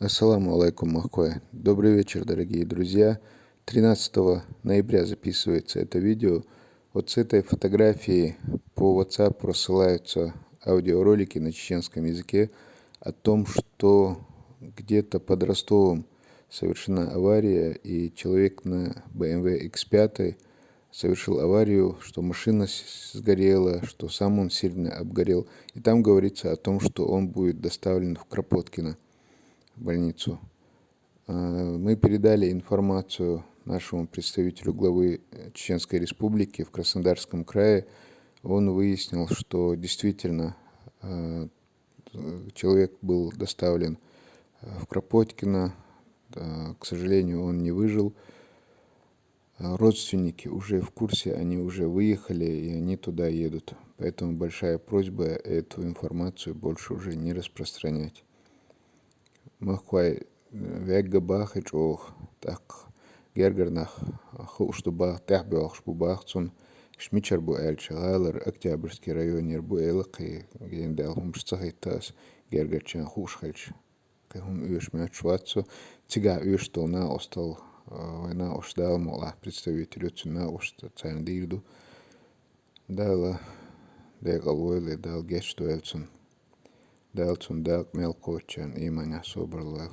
Ассаламу алейкум, махкой. Добрый вечер, дорогие друзья. 13 ноября записывается это видео. Вот с этой фотографии по WhatsApp рассылаются аудиоролики на чеченском языке о том, что где-то под Ростовом совершена авария, и человек на BMW X5 совершил аварию, что машина сгорела, что сам он сильно обгорел. И там говорится о том, что он будет доставлен в Кропоткино, в больницу. Мы передали информацию нашему представителю главы Чеченской Республики в Краснодарском крае. Он выяснил, что действительно человек был доставлен в Кропоткино. К сожалению, он не выжил. Родственники уже в курсе, они уже выехали, и они туда едут. Поэтому большая просьба эту информацию больше уже не распространять. Махвай вегга бах и чох, так гергернах хушту бах тахбелх шпу бахцун шмичар бу эльчагалар Октябрьский район бу элки гендел хумшцахитас гергерчан хушхельч кахум уешмят швацу тига уештол на остал война ошдал мола представителю цена ошта цайн дирду дала дегал войле дал гештуэлцун Deltsun delk melkočan imaņa sobralēl.